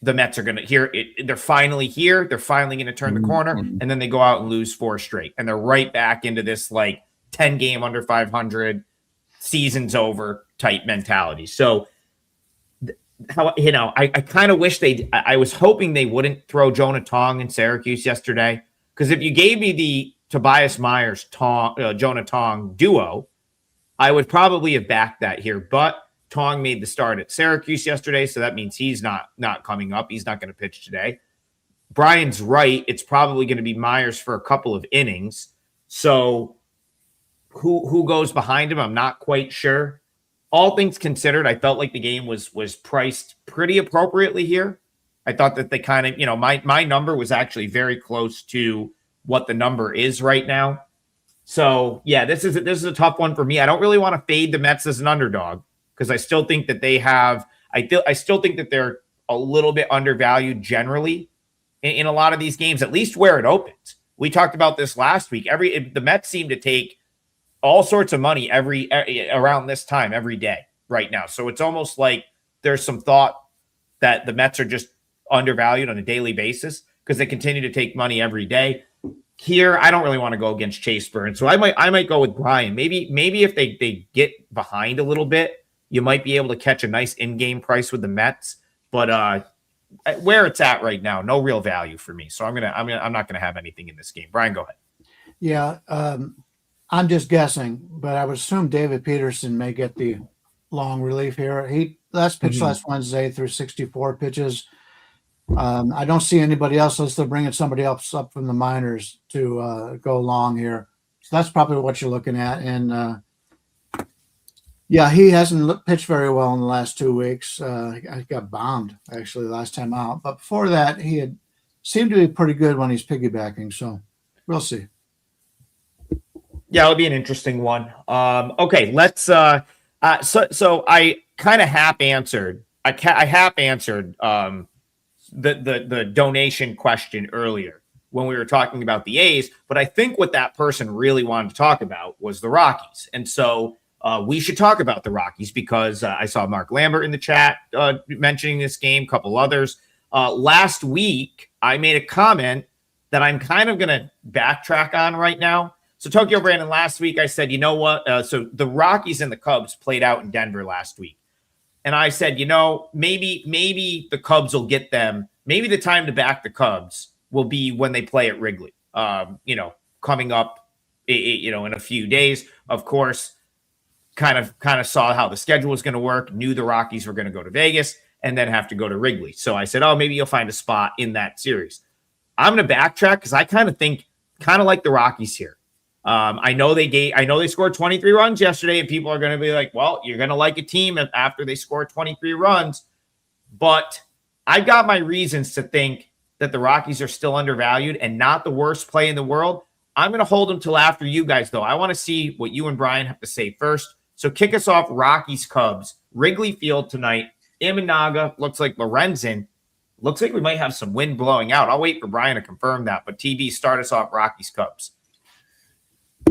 the Mets are going to they're finally here. They're finally going to turn the corner. And then they go out and lose 4 straight. And they're right back into this like 10 game under 500 season's over type mentality. So, I kind of wish I was hoping they wouldn't throw Jonah Tong in Syracuse yesterday. Because if you gave me the Tobias Myers Jonah Tong duo, I would probably have backed that here, but Tong made the start at Syracuse yesterday, so that means he's not coming up. He's not going to pitch today. Brian's right. It's probably going to be Myers for a couple of innings. So who goes behind him? I'm not quite sure. All things considered, I felt like the game was priced pretty appropriately here. I thought that they kind of, my number was actually very close to what the number is right now. So, yeah, this is a tough one for me. I don't really want to fade the Mets as an underdog because I still think that I still think that they're a little bit undervalued generally in a lot of these games, at least where it opens. We talked about this last week. The Mets seem to take all sorts of money around this time every day right now. So it's almost like there's some thought that the Mets are just undervalued on a daily basis because they continue to take money every day. Here, I don't really want to go against Chase Burns, so I might go with Brian. Maybe if they get behind a little bit, You might be able to catch a nice in-game price with the Mets, but where it's at right now, no real value for me. So I'm not gonna have anything in this game. Brian, go ahead. Yeah, I'm just guessing, but I would assume David Peterson may get the long relief here. He last Wednesday through 64 pitches. I don't see anybody else unless they're bringing somebody else up from the minors to go long here. So that's probably what you're looking at. And yeah, he hasn't pitched very well in the last 2 weeks. I got bombed actually last time out, but before that, he had seemed to be pretty good when he's piggybacking. So we'll see. Yeah, it'll be an interesting one. Okay, let's. So I kind of half answered. I half answered the donation question earlier when we were talking about the A's, but I think what that person really wanted to talk about was the Rockies, and so we should talk about the Rockies because I saw Mark Lambert in the chat mentioning this game, a couple others. Last week, I made a comment that I'm kind of going to backtrack on right now. So Tokyo Brandon, last week I said, you know what? So the Rockies and the Cubs played out in Denver last week. And I said, you know, maybe the Cubs will get them. Maybe the time to back the Cubs will be when they play at Wrigley, coming up, in a few days. Of course, kind of saw how the schedule was going to work, knew the Rockies were going to go to Vegas and then have to go to Wrigley. So I said, oh, maybe you'll find a spot in that series. I'm going to backtrack because I kind of like the Rockies here. I know they scored 23 runs yesterday, and people are going to be like, well, you're going to like a team after they score 23 runs. But I've got my reasons to think that the Rockies are still undervalued and not the worst play in the world. I'm going to hold them till after you guys, though. I want to see what you and Brian have to say first. So kick us off, Rockies Cubs, Wrigley Field tonight. Imanaga looks like Lorenzen. Looks like we might have some wind blowing out. I'll wait for Brian to confirm that. But TV, start us off, Rockies Cubs.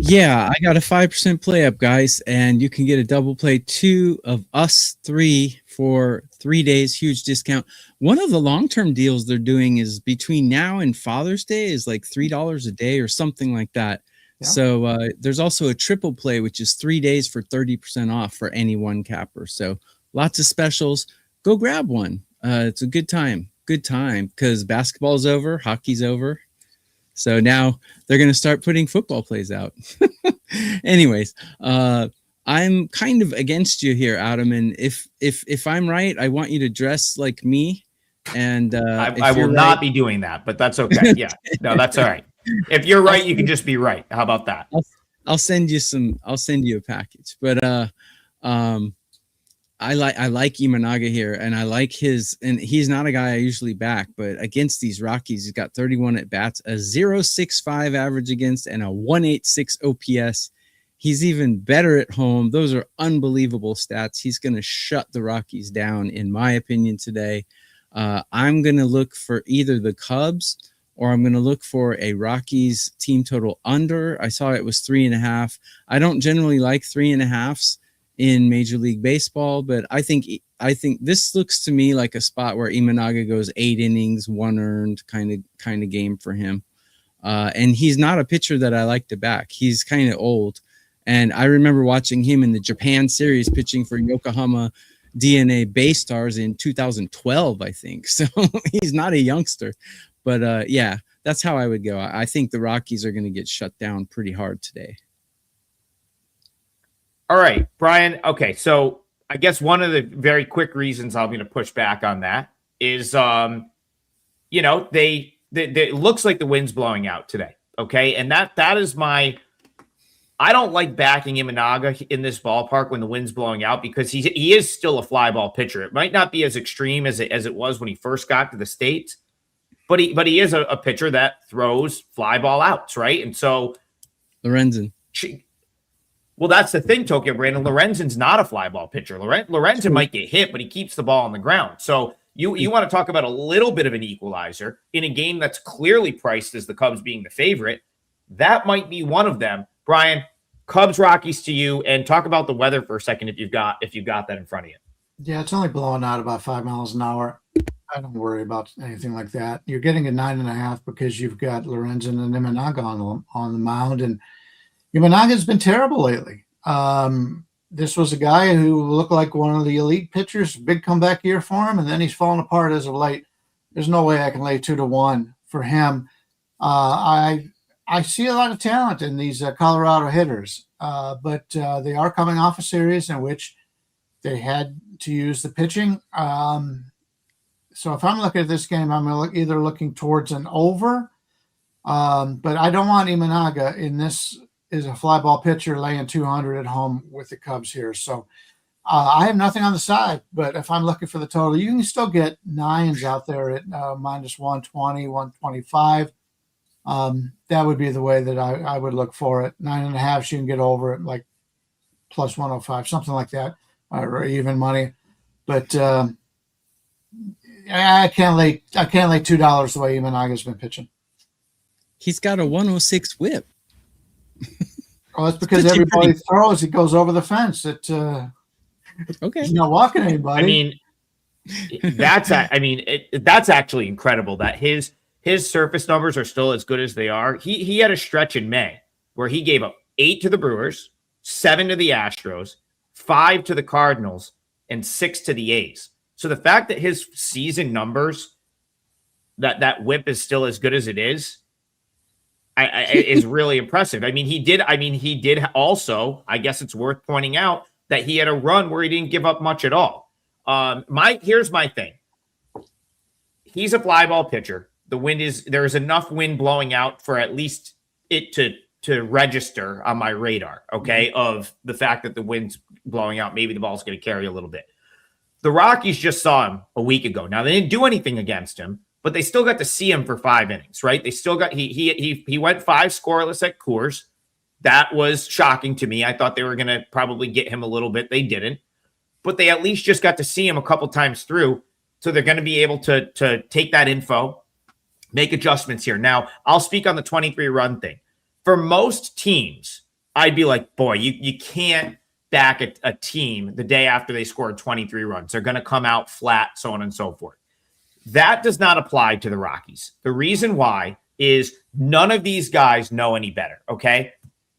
Yeah, I got a 5% play up, guys, and you can get a double play 2 of us 3 for 3 days, huge discount. One of the long-term deals they're doing is between now and Father's Day is like $3 a day or something like that. Yeah. So there's also a triple play, which is 3 days for 30% off for any one capper. So lots of specials. Go grab one. It's a good time because basketball's over, hockey's over. So now they're going to start putting football plays out. Anyways, I'm kind of against you here, Adam. And if I'm right, I want you to dress like me. And I will not be doing that, but that's okay. Yeah, no, that's all right. If you're right, you can just be right. How about that? I'll send you a package. But I like Imanaga here, and I like and he's not a guy I usually back, but against these Rockies, he's got 31 at bats, a 0.65 average against, and a 1.86 OPS. He's even better at home. Those are unbelievable stats. He's going to shut the Rockies down, in my opinion, today. I'm going to look for either the Cubs or I'm going to look for a Rockies team total under. I saw it was 3.5. I don't generally like 3.5s in Major League Baseball, but I think this looks to me like a spot where Imanaga goes 8 innings, 1 earned kind of game for him. And he's not a pitcher that I like to back. He's kind of old. And I remember watching him in the Japan series pitching for Yokohama DNA Bay Stars in 2012, I think. So he's not a youngster. But yeah, that's how I would go. I think the Rockies are going to get shut down pretty hard today. All right, Brian. Okay, so I guess one of the very quick reasons I'm going to push back on that is, it looks like the wind's blowing out today. Okay, and that is my. I don't like backing Imanaga in this ballpark when the wind's blowing out because he is still a fly ball pitcher. It might not be as extreme as it was when he first got to the States, but he is a pitcher that throws fly ball outs, right? And so Lorenzen. Well, that's the thing, Tokyo Brandon. Lorenzen's not a fly ball pitcher. Lorenzen might get hit, but he keeps the ball on the ground. So you want to talk about a little bit of an equalizer in a game that's clearly priced as the Cubs being the favorite. That might be one of them. Brian, Cubs Rockies to you, and talk about the weather for a second if you've got that in front of you. Yeah, it's only blowing out about 5 miles an hour. I don't worry about anything like that. You're getting a 9.5 because you've got Lorenzen and Imanaga on the mound, and Imanaga's been terrible lately. this was a guy who looked like one of the elite pitchers, big comeback year for him, and then he's fallen apart as of late. There's no way I can lay 2-1 for him. I see a lot of talent in these Colorado hitters, but they are coming off a series in which they had to use the pitching. So if I'm looking at this game, I'm either looking towards an over, but I don't want Imanaga in this is a fly ball pitcher laying 200 at home with the Cubs here. So I have nothing on the side, but if I'm looking for the total, you can still get nines out there at minus 120, 125. That would be the way that I would look for it. 9.5, you can get over it like plus 105, something like that, or even money. But I can't lay $2 the way Imanaga's been pitching. He's got a 106 whip. Well, that's because everybody throws. It goes over the fence. Okay. He's not walking anybody. I mean, that's actually incredible that his surface numbers are still as good as they are. He had a stretch in May where he gave up 8 to the Brewers, 7 to the Astros, 5 to the Cardinals, and 6 to the A's. So the fact that his season numbers, that whip is still as good as it is really impressive. He did also, I guess it's worth pointing out that he had a run where he didn't give up much at all. Here's my thing. He's a fly ball pitcher. There's enough wind blowing out for at least it to register on my radar, okay, of the fact that the wind's blowing out. Maybe the ball's going to carry a little bit. The Rockies just saw him a week ago. Now, they didn't do anything against him, but they still got to see him for 5 innings, right? They still got he went 5 scoreless at Coors. That was shocking to me. I thought they were going to probably get him a little bit. They didn't, but they at least just got to see him a couple times through, so they're going to be able to take that info, make adjustments here. Now, I'll speak on the 23-run thing. For most teams, I'd be like, boy, you can't back a team the day after they scored 23 runs. They're going to come out flat, so on and so forth. That does not apply to the Rockies. The reason why is none of these guys know any better, okay?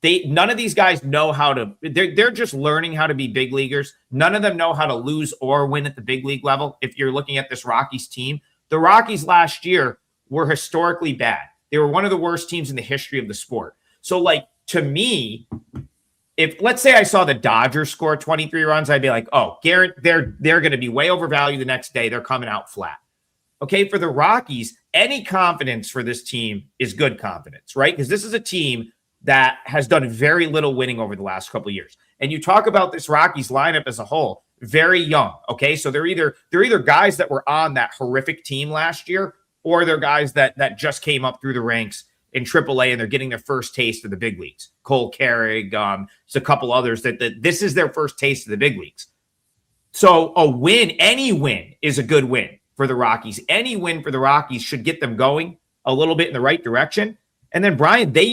None of these guys know how to – they're just learning how to be big leaguers. None of them know how to lose or win at the big league level. If you're looking at this Rockies team, the Rockies last year were historically bad. They were one of the worst teams in the history of the sport. So, to me – if let's say I saw the Dodgers score 23 runs, I'd be like, oh, Garrett, they're going to be way overvalued the next day. They're coming out flat. Okay, for the Rockies, any confidence for this team is good confidence, right? Because this is a team that has done very little winning over the last couple of years. And you talk about this Rockies lineup as a whole, very young, okay? So they're either guys that were on that horrific team last year, or they're guys that just came up through the ranks in AAA and they're getting their first taste of the big leagues. Cole Carrig, there's a couple others that this is their first taste of the big leagues. So any win is a good win for the Rockies. Any win for the Rockies should get them going a little bit in the right direction. And then Brian, they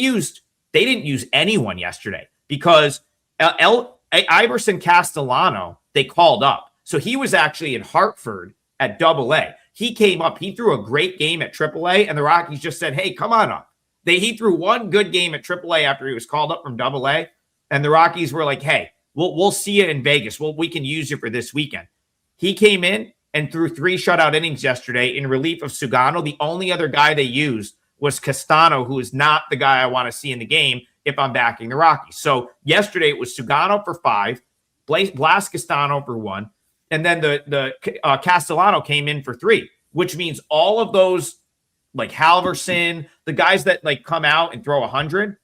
didn't use anyone yesterday because Iverson Castellano, they called up. So he was actually in Hartford at AA. He came up, he threw a great game at AAA, and the Rockies just said, hey, come on up. He threw one good game at AAA after he was called up from AA, and the Rockies were like, hey, we'll see you in Vegas. We can use you for this weekend. He came in and threw 3 shutout innings yesterday in relief of Sugano. The only other guy they used was Castano, who is not the guy I want to see in the game if I'm backing the Rockies. So yesterday it was Sugano for 5, Blas Castano for 1, and then the Castellano came in for 3, which means all of those, like Halverson, the guys that come out and throw 100,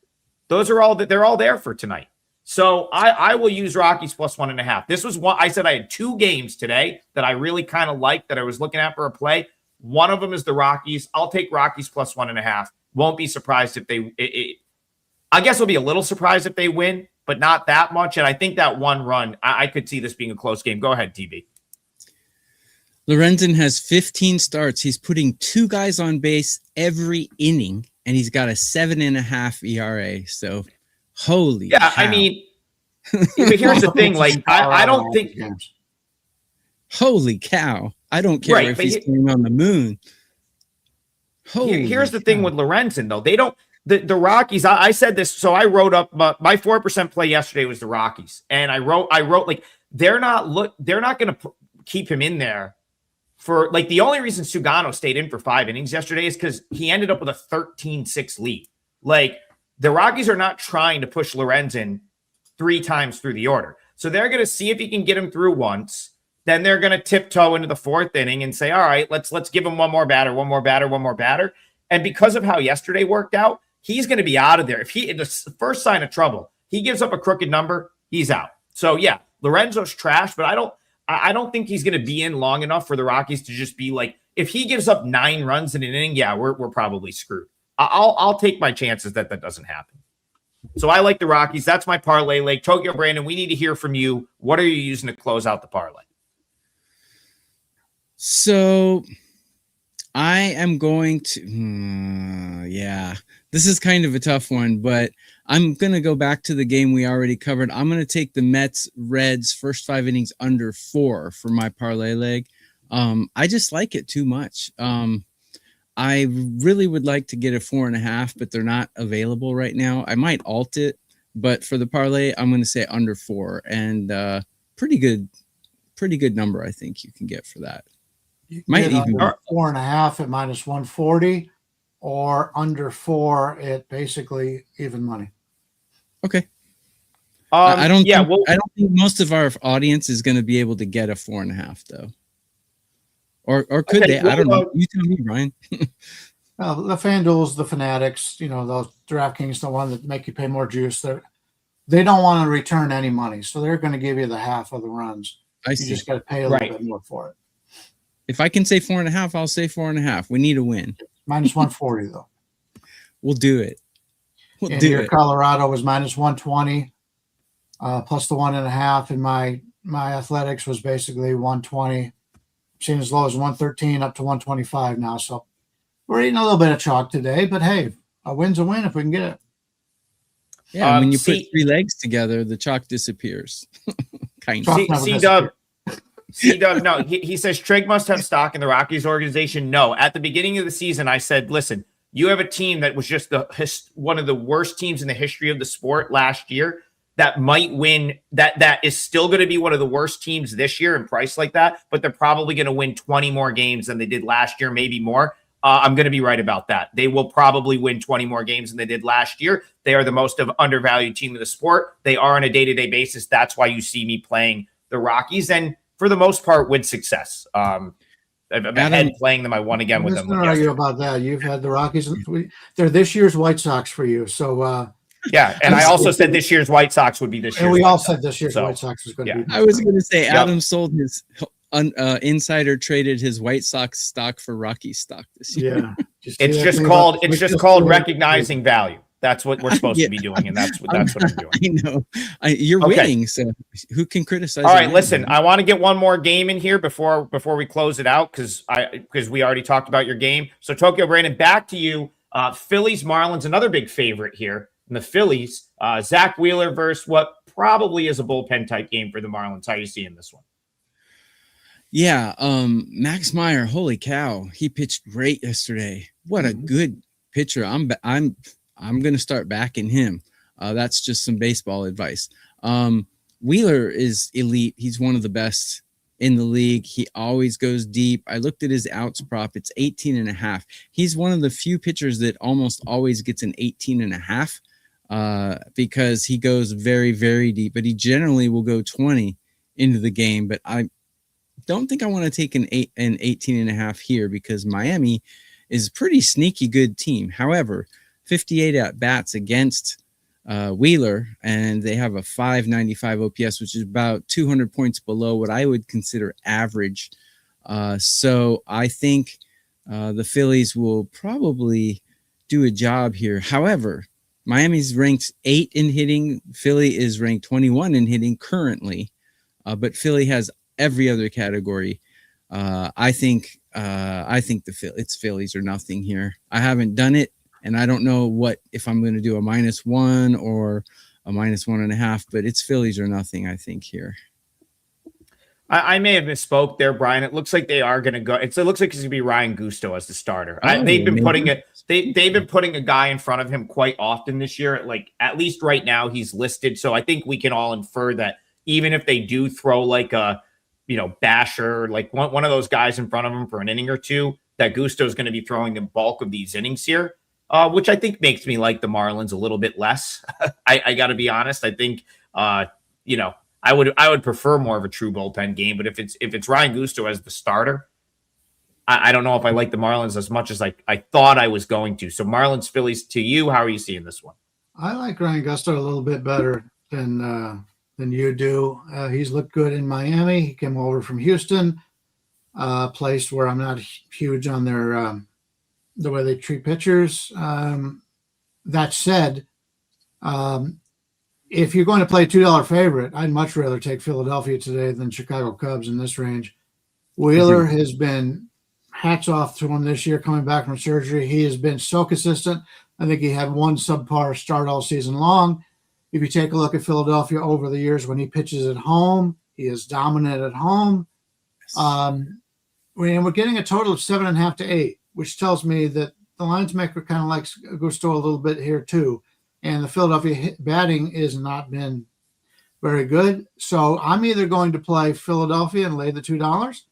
they're all there for tonight. So I will use Rockies plus 1.5. This was one I said I had 2 games today that I really kind of liked that I was looking at for a play. One of them is the Rockies. I'll take Rockies plus 1.5. Won't be surprised if I guess I'll be a little surprised if they win, but not that much. And I think that one run, I could see this being a close game. Go ahead, TB. Lorenzen has 15 starts. He's putting 2 guys on base every inning, and he's got a 7.5 ERA. So, holy cow. But here's the thing. I don't think. Holy cow. I don't care if he's playing on the moon. Here's the thing with Lorenzen, though. the Rockies, I said this, so I wrote up my 4% play yesterday was the Rockies, and I wrote like they're not going to keep him in there for like the only reason Sugano stayed in for 5 innings yesterday is because he ended up with a 13-6 lead. Like the Rockies are not trying to push Lorenzen 3 times through the order, so they're going to see if he can get him through once. Then they're going to tiptoe into the 4th inning and say, all right, let's give him one more batter. And because of how yesterday worked out, he's going to be out of there. If the first sign of trouble, he gives up a crooked number, he's out. So yeah, Lorenzo's trash, but I don't think he's going to be in long enough for the Rockies to just be like, if he gives up 9 runs in an inning, yeah, we're probably screwed. I'll take my chances that doesn't happen. So I like the Rockies. That's my parlay leg. Tokyo Brandon, we need to hear from you. What are you using to close out the parlay? So I am going to, this is kind of a tough one, but I'm going to go back to the game we already covered. I'm going to take the Mets Reds first 5 innings under 4 for my parlay leg. I just like it too much. I really would like to get a 4.5, but they're not available right now. I might alt it, but for the parlay, I'm going to say under 4, and pretty good number I think you can get for that. Might even 4.5 at -140, or under 4 at basically even money. Okay. I don't think most of our audience is going to be able to get a 4.5 though. Or could they? I don't know. You tell me, Ryan. Well, the FanDuels, the Fanatics, those DraftKings, the one that make you pay more juice. They don't want to return any money, so they're going to give you the half of the runs. You just got to pay a little bit more for it. If I can say 4.5, I'll say 4.5. We need a win. -140 though. We'll do it. Your Colorado was -120, plus the 1.5, and my Athletics was basically 120. Seen as low as 113 up to 125 now. So we're eating a little bit of chalk today, but hey, a win's a win if we can get it. Yeah, when you put 3 legs together, the chalk disappears. Kind of. C-Dub, no, he says Trigg must have stock in the Rockies organization. No, at the beginning of the season, I said, listen, you have a team that was just one of the worst teams in the history of the sport last year that might win, that is still going to be one of the worst teams this year and priced like that, but they're probably going to win 20 more games than they did last year, maybe more. I'm going to be right about that. They will probably win 20 more games than they did last year. They are the most undervalued team in the sport. They are on a day-to-day basis. That's why you see me playing the Rockies, and for the most part, with success. I've been playing them. I won again with them. Don't argue about that. You've had the Rockies. They're this year's White Sox for you. So yeah, and I also said this year's White Sox would be this year. And we all said this year's White Sox was going to be. I was going to say Adam sold his insider traded his White Sox stock for Rocky stock this year. Yeah, it's just called recognizing value. That's what we're supposed to be doing, and that's what I'm doing. I know. You're winning, so who can criticize? All right, listen. I want to get one more game in here before we close it out because we already talked about your game. So Tokyo Brandon, back to you. Phillies Marlins, another big favorite here in the Phillies. Zach Wheeler versus what probably is a bullpen type game for the Marlins. How are you seeing this one? Yeah, Max Meyer. Holy cow, he pitched great yesterday. What a good pitcher. I'm going to start backing him. That's just some baseball advice. Wheeler is elite. He's one of the best in the league. He always goes deep. I looked at his outs prop. It's 18.5. He's one of the few pitchers that almost always gets an 18.5 because he goes very, very deep, but he generally will go 20 into the game. But I don't think I want to take an 18.5 here because Miami is a pretty sneaky good team. However, 58 at bats against Wheeler, and they have a 595 OPS, which is about 200 points below what I would consider average. So I think the Phillies will probably do a job here. However, Miami's ranked 8 in hitting. Philly is ranked 21 in hitting currently, but Philly has every other category. I think it's Phillies or nothing here. I haven't done it. And I don't know if I'm going to do a -1 or a -1.5, but it's Phillies or nothing, I think, here. I may have misspoke there, Brian. It looks like they are going to go. It looks like it's going to be Ryan Gusto as the starter. They've been putting it. They've been putting a guy in front of him quite often this year. Like at least right now he's listed. So I think we can all infer that even if they do throw like a, Basher, like one of those guys in front of him for an inning or two, that Gusto is going to be throwing the bulk of these innings here, which I think makes me like the Marlins a little bit less. I got to be honest. I think, I would prefer more of a true bullpen game, but if it's Ryan Gusto as the starter, I don't know if I like the Marlins as much as I thought I was going to. So Marlins, Phillies, to you, how are you seeing this one? I like Ryan Gusto a little bit better than you do. He's looked good in Miami. He came over from Houston, a place where I'm not huge on their the way they treat pitchers. That said, if you're going to play $2 favorite, I'd much rather take Philadelphia today than Chicago Cubs in this range. Wheeler has been hats off to him this year coming back from surgery. He has been so consistent. I think he had one subpar start all season long. If you take a look at Philadelphia over the years when he pitches at home, he is dominant at home. And we're getting a total of 7.5 to 8, which tells me that the lines maker kind of likes Gusto a little bit here too. And the Philadelphia batting has not been very good. So I'm either going to play Philadelphia and lay the $2,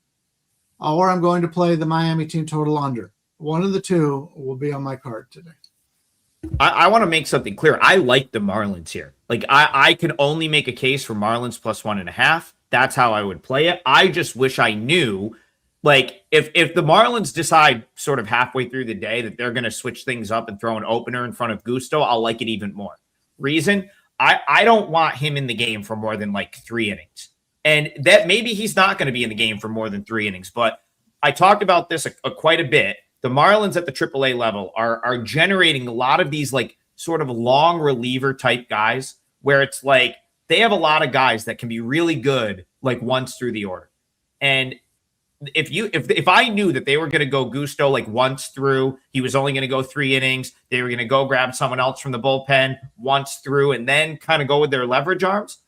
or I'm going to play the Miami team total under. One of the two will be on my card today. I want to make something clear. I like the Marlins here. Like I can only make a case for Marlins plus 1.5. That's how I would play it. I just wish I knew, like, if the Marlins decide sort of halfway through the day that they're going to switch things up and throw an opener in front of Gusto, I'll like it even more. Reason, I don't want him in the game for more than like 3 innings. And that maybe he's not going to be in the game for more than 3 innings. But I talked about this quite a bit. The Marlins at the AAA level are generating a lot of these like sort of long reliever type guys where it's like they have a lot of guys that can be really good like once through the order. And if I knew that they were going to go Gusto like once through, he was only going to go 3 innings, they were going to go grab someone else from the bullpen once through and then kind of go with their leverage arms,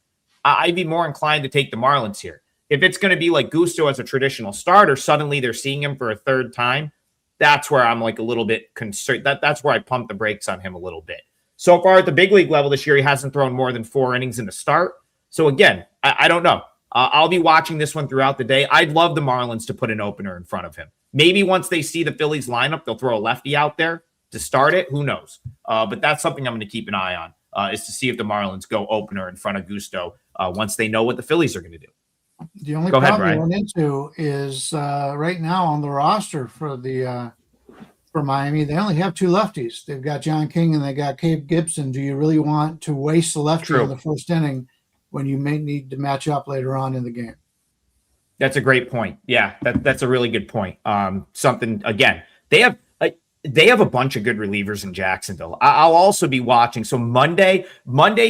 I'd be more inclined to take the Marlins here. If it's going to be like Gusto as a traditional starter, suddenly they're seeing him for a third time. That's where I'm like a little bit concerned. That's where I pump the brakes on him a little bit. So far at the big league level this year, he hasn't thrown more than 4 innings in the start. So again, I don't know. I'll be watching this one throughout the day. I'd love the Marlins to put an opener in front of him. Maybe once they see the Phillies lineup, they'll throw a lefty out there to start it. Who knows? But that's something I'm going to keep an eye on, is to see if the Marlins go opener in front of Gusto once they know what the Phillies are going to do. The only problem we run into is right now on the roster for Miami, they only have 2 lefties. They've got John King and they got Cade Gibson. Do you really want to waste the lefty in the first inning when you may need to match up later on in the game? That's a great point. Yeah, that's a really good point. Something again, they have a bunch of good relievers in Jacksonville. I'll also be watching. So Monday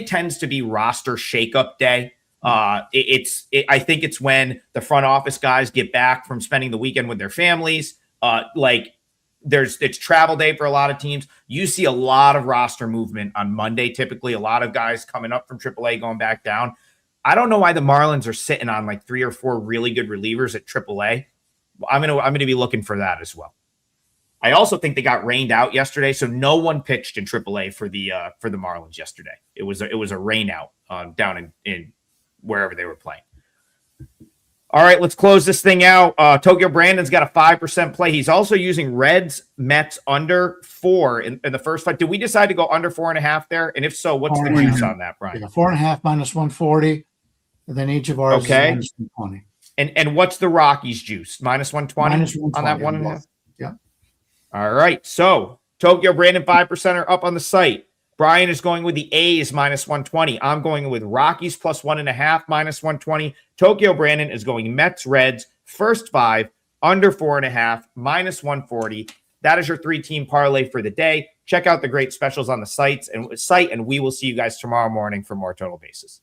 tends to be roster shakeup day. I think it's when the front office guys get back from spending the weekend with their families. It's travel day for a lot of teams. You see a lot of roster movement on Monday. Typically, a lot of guys coming up from AAA going back down. I don't know why the Marlins are sitting on like 3 or 4 really good relievers at AAA. I'm gonna be looking for that as well. I also think they got rained out yesterday, so no one pitched in AAA for the Marlins yesterday. It was a rain out down in wherever they were playing. All right, let's close this thing out. Tokyo Brandon's got a 5% play. He's also using Reds, Mets under 4 in the first fight. Did we decide to go under 4.5 there? And if so, what's the juice on that, Brian? Yeah, 4.5 minus 140. And then each of ours is minus 120. And what's the Rockies juice? Minus 120 on that 1.5? Yeah. All right. So Tokyo Brandon 5% are up on the site. Brian is going with the A's minus 120. I'm going with Rockies plus 1.5 minus 120. Tokyo Brandon is going Mets, Reds, first 5, under 4.5, minus 140. That is your 3-team parlay for the day. Check out the great specials on the site, and we will see you guys tomorrow morning for more Total Bases.